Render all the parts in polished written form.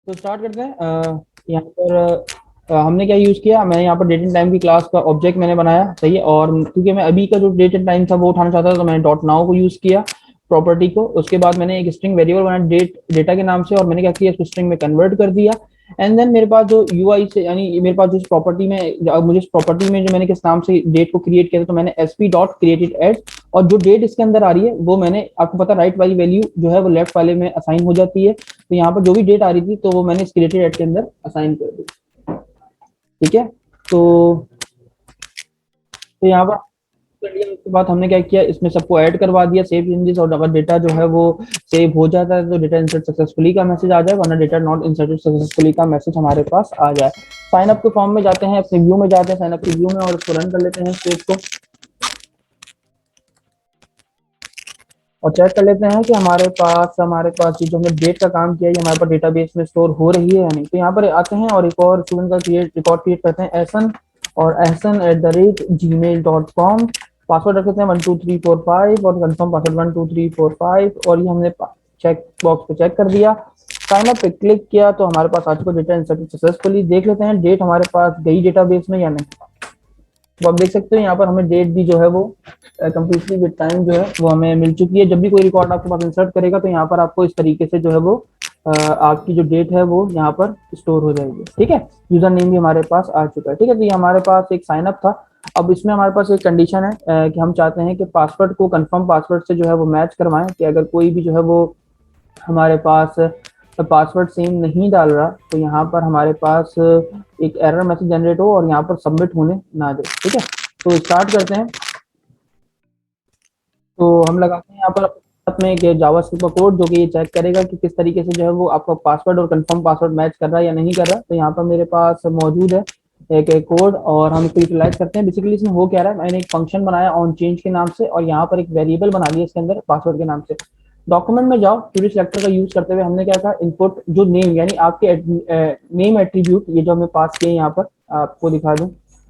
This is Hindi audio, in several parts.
तो स्टार्ट करते हैं। यहाँ पर हमने क्या यूज किया। मैं यहाँ पर डेट एंड टाइम की क्लास का ऑब्जेक्ट मैंने बनाया, सही है। और क्योंकि मैं अभी का जो डेट एंड टाइम था वो उठाना चाहता था, तो मैंने डॉट नाउ को यूज किया प्रॉपर्टी को। उसके बाद मैंने एक स्ट्रिंग वेरिएबल बनाया डेट डेटा के नाम से, और मैंने क्या किया, इसको स्ट्रिंग में कन्वर्ट कर दिया। एंड देन मेरे पास जो यूआई से, यानी मेरे पास जिस प्रॉपर्टी में, मुझे इस प्रॉपर्टी में जो मैंने किस नाम से डेट को क्रिएट किया था, तो मैंने एसपी डॉट क्रिएटेड एड, और जो डेट इसके अंदर आ रही है वो मैंने, आपको पता, राइट वाली वैल्यू जो है वो लेफ्ट वाले में असाइन हो जाती है। तो यहाँ पर जो भी डेट आ रही थी तो वो मैंने क्रिएटेड एड के अंदर असाइन कर दी। ठीक है। तो यहाँ पर कर लिया। उसके बाद हमने क्या किया, इसमें सबको ऐड करवा दिया, सेव चेंजेस। और अगर डेटा जो है वो सेव हो जाता है तो डेटा इंसर्ट सक्सेसफुली का मैसेज आ जाए, वरना डेटा नॉट इंसर्टेड सक्सेसफुली का मैसेज हमारे पास आ जाए। साइन अप के फॉर्म में जाते हैं, अपने व्यू में जाते हैं, साइन अप के व्यू में, और इसको रन कर लेते हैं पेज को, और चेक कर लेते हैं कि हमारे पास ये जो हमने डेट का काम किया है, ये हमारे पास डेटाबेस में स्टोर हो रही है या नहीं। तो यहाँ पर आते हैं और एक और स्टूडेंट का रिकॉर्ड क्रिएट करते हैं, एहसन, और ehsan@gmail.com। पासवर्ड रख लेते हैं 12345, और कंफर्म पासवर्ड 12345, और ये हमने चेक बॉक्स पे चेक कर दिया। साइन अप पे क्लिक किया तो हमारे पास आ चुका डेटा इंसर्टेड सक्सेसफुली। देख लेते हैं डेट हमारे पास गई डेटाबेस में या नहीं। तो आप देख सकते हो यहाँ पर हमें डेट भी जो है वो कम्प्लीटली विद टाइम जो है वो हमें मिल चुकी है। जब भी कोई रिकॉर्ड आपके पास इंसर्ट करेगा तो यहाँ पर आपको इस तरीके से जो है वो आपकी जो डेट है वो यहाँ पर स्टोर हो जाएगी। ठीक है। यूजर नेम भी हमारे पास आ चुका है। ठीक है। तो ये हमारे पास एक साइन अप था। अब इसमें हमारे पास एक कंडीशन है कि हम चाहते हैं कि पासवर्ड को कंफर्म पासवर्ड से जो है वो मैच करवाएं, कि अगर कोई भी जो है वो हमारे पास पासवर्ड सेम नहीं डाल रहा तो यहाँ पर हमारे पास एक एरर मैसेज जनरेट हो और यहाँ पर सबमिट होने ना दे। ठीक है। तो स्टार्ट करते हैं। तो हम लगाते हैं यहाँ पर साथ में एक जावास्क्रिप्ट का कोड, जो कि ये चेक करेगा कि किस तरीके से जो है वो आपका पासवर्ड और कंफर्म पासवर्ड मैच कर रहा है या नहीं कर रहा। तो यहाँ पर मेरे पास मौजूद है एक कोड, और हम इसको यूटिलाइज करते हैं। बेसिकली इसमें हो क्या रहा है, मैंने एक फंक्शन बनाया ऑन चेंज के नाम से, और यहाँ पर एक वेरिएबल बना लिया इसके अंदर पासवर्ड के नाम से। डॉक्यूमेंट में जाओ, क्वेरी सिलेक्टर का यूज करते हुए हमने क्या कहा, इनपुट जो नेम, यानी आपके नेम एट्रीब्यूट, ये जो हमने पास किए यहाँ पर आपको दिखा दूं,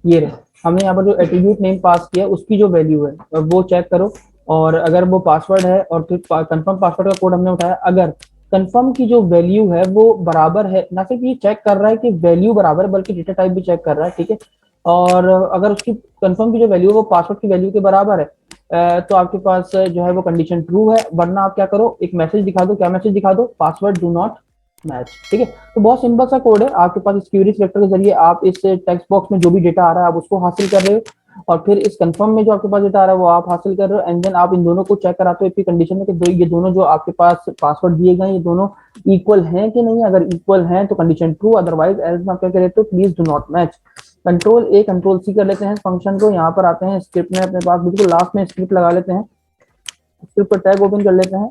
ये रहे। हमने यहाँ पर जो एट्रीब्यूट नेम पास किया उसकी जो वैल्यू है वो चेक करो, और अगर वो पासवर्ड है, और फिर कंफर्म पासवर्ड का कोड हमने उठाया, अगर कंफर्म की जो वैल्यू है वो बराबर है, ना सिर्फ ये चेक कर रहा है कि वैल्यू बराबर है, बल्कि डेटा टाइप भी चेक कर रहा है। ठीक है। और अगर उसकी कंफर्म की जो वैल्यू है वो पासवर्ड की वैल्यू के बराबर है, तो आपके पास जो है वो कंडीशन ट्रू है। वरना आप क्या करो, एक मैसेज दिखा दो। क्या मैसेज दिखा दो? Password do not match. ठीक है। तो बहुत सिंपल सा कोड है। आपके पास इस क्वेरी सिलेक्टर के जरिए आप इस टेक्स्ट बॉक्स में जो भी डेटा आ रहा है आप उसको हासिल कर रहे हो, और फिर इस कंफर्म में जो आपके पास डेटा आ रहा है वो आप हासिल कर रहे हो। एंड देन आप इन दोनों को चेक कराते हो इतनी कंडीशन में कि ये दोनों जो आपके पास पासवर्ड दिए गए ये दोनों इक्वल हैं कि नहीं। अगर इक्वल हैं तो कंडीशन ट्रू, अदरवाइज एल्स आप क्या कर लेते हो, please do not match. Control A control C कर लेते हैं फंक्शन को। यहाँ पर आते हैं स्क्रिप्ट में, अपने पास बिल्कुल लास्ट में स्क्रिप्ट लगा लेते हैं। स्क्रिप्ट पर टैग ओपन कर लेते हैं।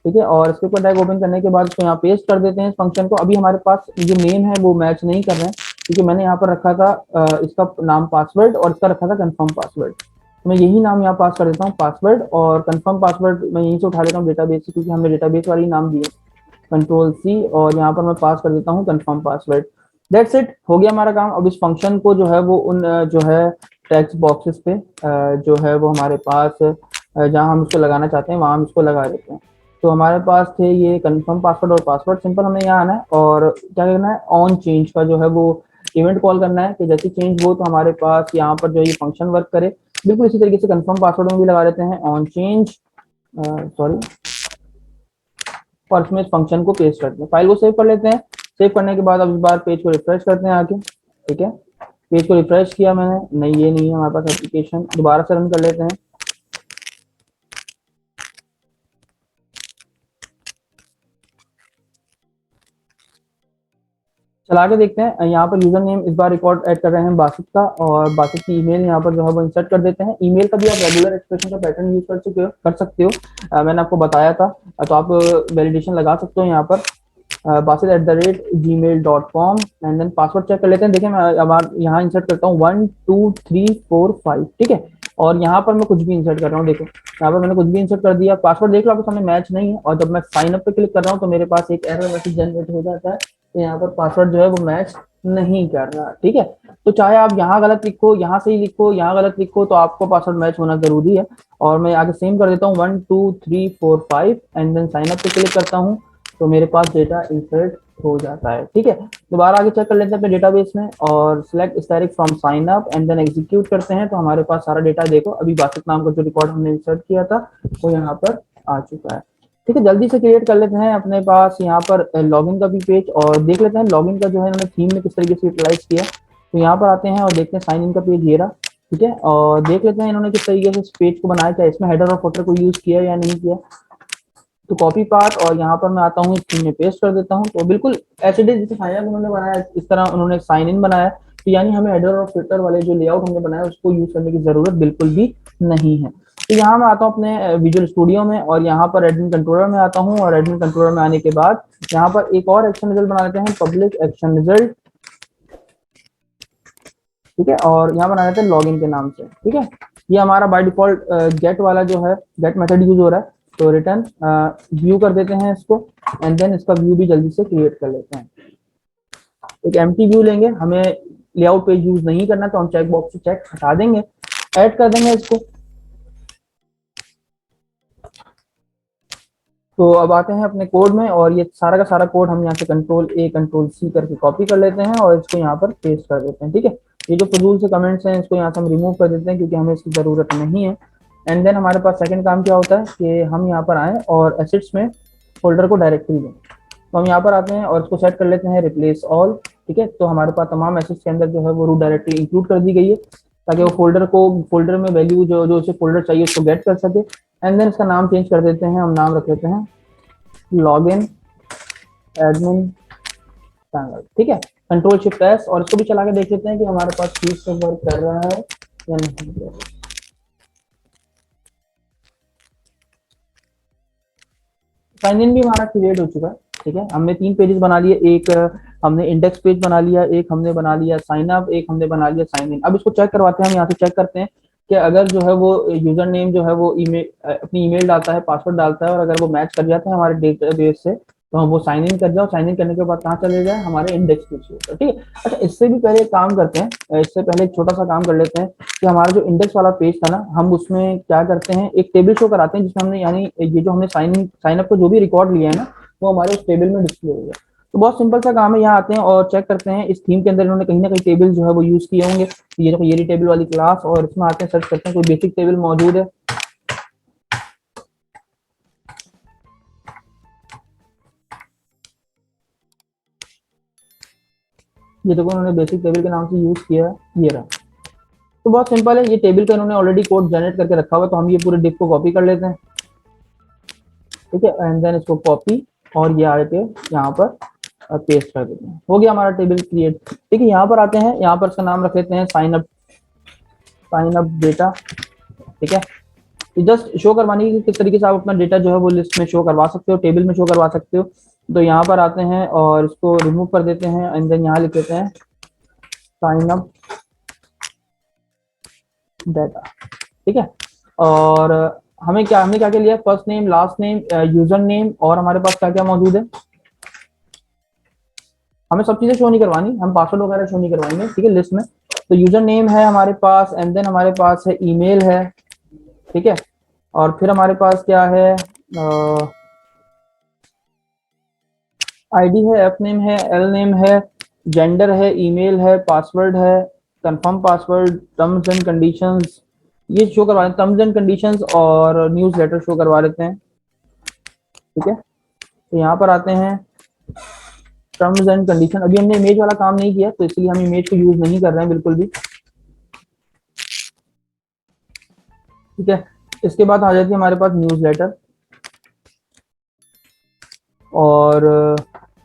ठीक है। और स्क्रिप्ट पर टैग ओपन करने के बाद इसको यहाँ पेस्ट कर देते हैं इस फंक्शन को। अभी हमारे पास जो नेम है वो मैच नहीं कर रहे हैं, क्योंकि मैंने यहाँ पर रखा था इसका नाम पासवर्ड, और इसका रखा था कंफर्म पासवर्ड। तो मैं यही नाम यहाँ पास कर देता हूँ, पासवर्ड, और कंफर्म पासवर्ड मैं यहीं से उठा लेता हूँ डेटाबेस से, क्योंकि हमने डेटाबेस वाली नाम दिए। कंट्रोल सी, और यहाँ पर मैं पास कर देता हूँ कंफर्म पासवर्ड। दैट्स इट, हो गया हमारा काम। अब इस फंक्शन को जो है वो उन जो है टेक्स्ट बॉक्सेस पे जो है वो हमारे पास जहाँ हम इसको लगाना चाहते हैं वहां हम इसको लगा देते हैं। तो हमारे पास थे ये कंफर्म पासवर्ड और पासवर्ड। सिंपल हमें यहाँ आना है और क्या करना है, ऑन चेंज का जो है वो इवेंट कॉल करना है, कि जैसे चेंज हो तो हमारे पास यहाँ पर जो ये फंक्शन वर्क करे। बिल्कुल इसी तरीके से कंफर्म पासवर्ड में भी लगा देते हैं ऑन चेंज, सॉरी, और इसमें इस फंक्शन को पेस्ट करते हैं। फाइल को सेव कर लेते हैं। सेव करने के बाद अब इस बार पेज को रिफ्रेश करते हैं आके। ठीक है। पेज को रिफ्रेश किया मैंने, नहीं ये नहीं है हमारे पास एप्लीकेशन। दोबारा से रन कर लेते हैं। चला के देखते हैं। यहाँ पर यूजर नेम इस बार रिकॉर्ड ऐड कर रहे हैं बासित का, और बासित की ईमेल यहाँ पर जो है वो इंसर्ट कर देते हैं। ईमेल का भी आप रेगुलर एक्सप्रेशन का पैटर्न यूज कर सकते हो। मैंने आपको बताया था, तो आप वैलिडेशन लगा सकते हो यहाँ पर basit@gmail.com। And then password check कर लेते हैं। देखिए मैं अब यहाँ इंसर्ट करता हूँ 12345। ठीक है। और यहाँ पर मैं कुछ भी इंसर्ट कर रहा हूँ, देखो यहाँ पर मैंने कुछ भी इंसर्ट कर दिया। पासवर्ड देख लो आपके सामने मैच नहीं है, और जब मैं साइन अप पे क्लिक कर रहा हूँ तो मेरे पास एक एरर मैसेज जनरेट हो जाता है। तो यहाँ पर पासवर्ड जो है वो मैच नहीं कर रहा। ठीक है। तो चाहे आप यहाँ गलत लिखो, यहाँ सही लिखो, यहाँ गलत लिखो, तो आपको पासवर्ड मैच होना जरूरी है। और मैं आगे सेम कर देता हूँ 12345, एंड देन साइन अप पे क्लिक करता हूँ, तो मेरे पास डेटा इंसर्ट हो जाता है। ठीक है, दोबारा आगे चेक कर लेते हैं अपने डेटाबेस में और select static from sign up and then execute करते हैं, तो हमारे पास सारा डेटा देखो अभी बासित नाम का जो रिकॉर्ड हमने इंसर्ट किया था वो यहाँ पर आ चुका है। ठीक है, जल्दी से क्रिएट कर लेते हैं अपने पास यहाँ पर लॉगिन का भी पेज और देख लेते हैं लॉगिन का जो है इन्होंने थीम में किस तरीके से यूटिलाइज किया। तो यहाँ पर आते हैं और देखते हैं साइन इन का पेज ये रहा। ठीक है, और देख लेते हैं इन्होंने किस तरीके से इस पेज को बनाया, क्या इसमें हेडर और फुटर को यूज किया या नहीं किया। तो कॉपी पाथ और यहाँ पर मैं आता हूँ स्क्रीन में पेस्ट कर देता हूँ। तो बिल्कुल ऐसे जैसे साइन अप उन्होंने बनाया इस तरह उन्होंने साइन इन बनाया। तो यानी हमें हेडर और फिल्टर वाले जो लेआउट हमने बनाया उसको यूज करने की जरूरत बिल्कुल भी नहीं है। तो यहाँ मैं आता हूँ अपने विजुअल स्टूडियो में और यहाँ पर एडमिन कंट्रोलर में आता हूँ और एडमिन कंट्रोलर में आने के बाद यहाँ पर एक और एक्शन रिजल्ट बना लेते हैं, पब्लिक एक्शन रिजल्ट। ठीक है, और यहाँ बना लेते हैं लॉगिन के नाम से। ठीक है, ये हमारा बाय डिफॉल्ट गेट वाला जो है गेट मेथड यूज हो रहा है। तो रिटर्न व्यू कर देते हैं इसको एंड देन इसका व्यू भी जल्दी से क्रिएट कर लेते हैं। एक एम्प्टी व्यू लेंगे, हमें लेआउट पेज यूज नहीं करना तो हम चेक बॉक्स से चेक हटा देंगे, ऐड कर देंगे इसको। तो अब आते हैं अपने कोड में और ये सारा का सारा कोड हम यहाँ से कंट्रोल ए कंट्रोल सी करके कॉपी कर लेते हैं और इसको यहाँ पर पेस्ट कर देते हैं। ठीक है, ये जो फजूल से कमेंट्स हैं इसको यहाँ से हम रिमूव कर देते हैं क्योंकि हमें इसकी जरूरत नहीं है। एंड देन हमारे पास सेकंड काम क्या होता है कि हम यहाँ पर आए और एसेट्स में फोल्डर को डायरेक्टरी दें। तो हम यहाँ पर आते हैं और इसको सेट कर लेते हैं रिप्लेस ऑल। ठीक है, तो हमारे पास तमाम एसेट्स के अंदर जो है वो रूट डायरेक्टरी इंक्लूड कर दी गई है ताकि वो फोल्डर में वैल्यू जो जो उसे फोल्डर चाहिए उसको गेट कर सके। एंड देन इसका नाम चेंज कर देते हैं, हम नाम रख लेते हैं लॉगिन एडमिन पैनल। ठीक है, कंट्रोल शिफ्ट एस और इसको भी चला के देख लेते हैं कि हमारे पास ठीक से वर्क कर रहा है या नहीं। साइन इन भी हमारा क्रिएट हो चुका है। ठीक है, हमने 3 पेजेस बना लिए, एक हमने इंडेक्स पेज बना लिया, एक हमने बना लिया साइन अप, एक हमने बना लिया साइन इन। अब इसको चेक करवाते हैं, हम यहाँ से चेक करते हैं कि अगर जो है वो यूजर नेम जो है वो ईमेल अपनी ईमेल डालता है, पासवर्ड डालता है और अगर वो मैच कर जाता है हमारे डेटाबेस से तो हम वो साइन इन कर जाओ। साइन इन करने के बाद कहाँ चले जाए, हमारे इंडेक्स पेज पे। ठीक है, अच्छा इससे भी पहले एक काम करते हैं, इससे पहले एक छोटा सा काम कर लेते हैं कि हमारा जो इंडेक्स वाला पेज था ना हम उसमें क्या करते हैं एक टेबल शो कराते हैं जिसमें हमने यानी ये जो हमने साइन अप को जो भी रिकॉर्ड लिया है ना वो हमारे उस टेबल में डिस्प्ले हो गया। तो बहुत सिंपल सा काम है, यहाँ आते हैं और चेक करते हैं इस थीम के अंदर इन्होंने कहीं ना कहीं टेबल जो है वो यूज किए होंगे। ये देखो ये टेबल वाली क्लास और इसमें आते हैं सर्च करते हैं कोई बेसिक टेबल मौजूद है। ये देखो उन्होंने बेसिक टेबल के नाम से यूज किया है, ये रहा। तो बहुत सिंपल है, ये टेबल का इन्होंने ऑलरेडी कोड जनरेट करके रखा हुआ है तो हम ये पूरे डिप को कॉपी कर लेते हैं। ठीक है, एंड देन इसको कॉपी और ये आके यहाँ पर पेस्ट कर देते हैं, हो गया हमारा टेबल क्रिएट। ठीक है, यहाँ पर आते हैं, यहाँ पर इसका नाम रख लेते हैं साइन अप डेटा। ठीक है, तो जस्ट शो करवाने की किस तरीके से आप अपना डेटा जो है वो लिस्ट में शो करवा सकते हो, टेबल में शो करवा सकते हो। तो यहाँ पर आते हैं और इसको रिमूव कर देते हैं एंड देन यहाँ लिख देते हैं साइन अप डाटा। ठीक है, और हमने क्या क्या लिया, first name, last name, user name और हमारे पास क्या क्या मौजूद है। हमें सब चीजें शो नहीं करवानी, हम पासवर्ड वगैरह शो नहीं करवाएंगे। ठीक है, लिस्ट में तो यूजर नेम है हमारे पास एंड देन हमारे पास है ईमेल है। ठीक है, और फिर हमारे पास क्या है, आईडी है, एफ नेम है, एल नेम है, जेंडर है, ईमेल है, पासवर्ड है, confirm password, terms and conditions ये शो करवा देते हैं, टर्म्स एंड कंडीशंस और न्यूज़ लेटर शो करवा देते हैं। ठीक है, तो यहाँ पर आते हैं टर्म्स एंड कंडीशन। अभी हमने इमेज वाला काम नहीं किया तो इसलिए हम इमेज को यूज नहीं कर रहे हैं बिल्कुल भी। ठीक है, इसके बाद आ जाती है हमारे पास न्यूज़ लेटर और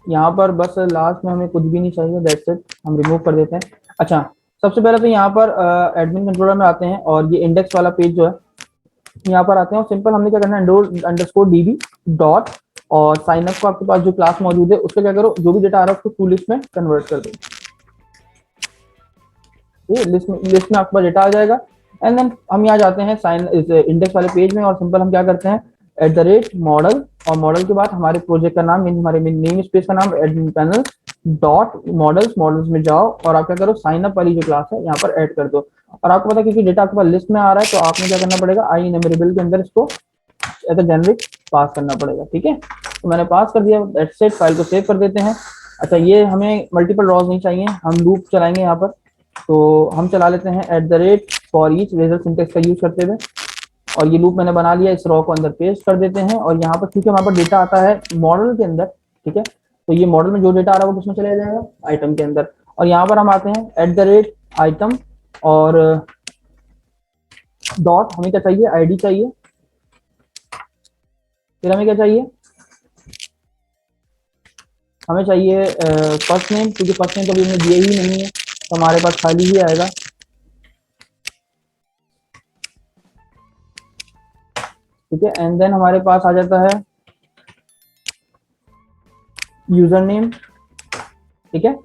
यहाँ पर बस लास्ट में हमें कुछ भी नहीं चाहिए, दैट्स इट, हम रिमूव कर देते हैं। अच्छा सबसे पहले तो यहाँ पर एडमिन कंट्रोलर में आते हैं और ये इंडेक्स वाला पेज जो है यहाँ पर आते हैं और सिंपल हमने क्या करना है अंडरस्कोर डीबी डॉट और साइन अप को आपके पास जो क्लास मौजूद है उसका क्या करो, जो भी डेटा आ रहा है उसको टू लिस्ट में कन्वर्ट कर दो। ये लिस्ट में आपके पास डेटा आ जाएगा एंड देन हम यहाँ जाते हैं साइन इस इंडेक्स वाले पेज में और सिंपल हम क्या करते हैं @मॉडल और मॉडल के बाद हमारे प्रोजेक्ट का नाम यानी हमारे नेम स्पेस का नाम एडमिन पैनल डॉट मॉडल्स में जाओ और आप क्या करो साइन अप वाली जो क्लास है यहाँ पर ऐड कर दो। और आपको पता है क्योंकि डेटा आपके पास लिस्ट में आ रहा है तो आपने क्या करना पड़ेगा, आई इनएमरेबल के अंदर इसको एज अ जेनरिक पास करना पड़ेगा। ठीक है, तो मैंने पास कर दिया, दैट्स इट, फाइल को सेव कर देते हैं। अच्छा, ये हमें मल्टीपल रॉज नहीं चाहिए, हम लूप चलाएंगे यहाँ पर। तो हम चला लेते हैं @फॉर ईच रेजर सिंटेक्स का यूज करते हुए, और ये लूप मैंने बना लिया। इस रॉ को अंदर पेस्ट कर देते हैं, और यहाँ पर क्योंकि हमारे पास डेटा आता है मॉडल के अंदर, ठीक है, तो ये मॉडल में जो डेटा आ रहा है वो किसमें चला जाएगा, आइटम के अंदर। और यहाँ पर हम आते हैं @आइटम, और डॉट हमें क्या चाहिए, आईडी चाहिए। फिर हमें क्या चाहिए, हमें चाहिए फर्स्ट नेम, क्योंकि फर्स्ट नेम तो अभी हमने दिए ही नहीं है, तो हमारे पास खाली ही आएगा, ठीक है। एंड देन हमारे पास आ जाता है यूजर नेम, ठीक है।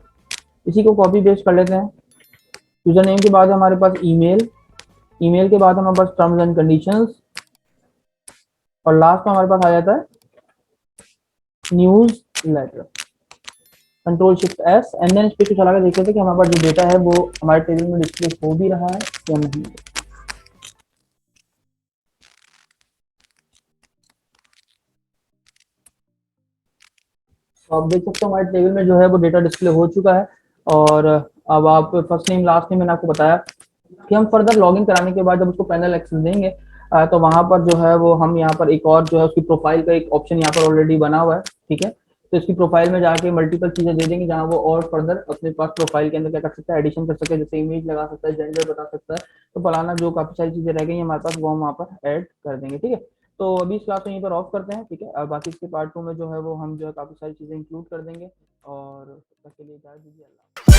इसी को कॉपी पेस्ट कर लेते हैं। यूजर नेम के बाद हमारे पास ईमेल, ईमेल के बाद हमारे पास टर्म्स एंड कंडीशंस, और लास्ट में हमारे पास आ जाता है news letter. Ctrl+Shift+S, and then इस पे कुछ चला के देख लेते हैं कि हमारे पास जो डेटा है वो हमारे टेबल में डिस्प्ले हो भी रहा है या नहीं। तो आप देख सकते हो हमारे टेबल में जो है वो डेटा डिस्प्ले हो चुका है। और अब आप फर्स्ट नेम लास्ट नेम मैंने आपको बताया कि हम फर्दर लॉगिन कराने के बाद जब उसको पैनल एक्सेस देंगे, तो वहां पर जो है वो हम यहाँ पर एक और जो है उसकी प्रोफाइल का एक ऑप्शन यहाँ पर ऑलरेडी बना हुआ है, ठीक है। तो इसकी प्रोफाइल में जाके मल्टीपल चीजें दे देंगे, जहाँ वो और फर्दर अपने पास प्रोफाइल के अंदर क्या कर सकता है, एडिशन कर सकता है, जैसे इमेज लगा सकता है, जेंडर बता सकता है, तो फलाना जो काफी सारी चीजें रह गई हमारे पास वो हम वहाँ पर ऐड कर देंगे, ठीक है। तो अभी इस क्लास को यहीं पर ऑफ करते हैं, ठीक है। और बाकी इसके पार्ट 2 में जो है वो हम जो है काफी सारी चीजें इंक्लूड कर देंगे, और तब तक के लिए इजाजत दीजिए, अल्लाह।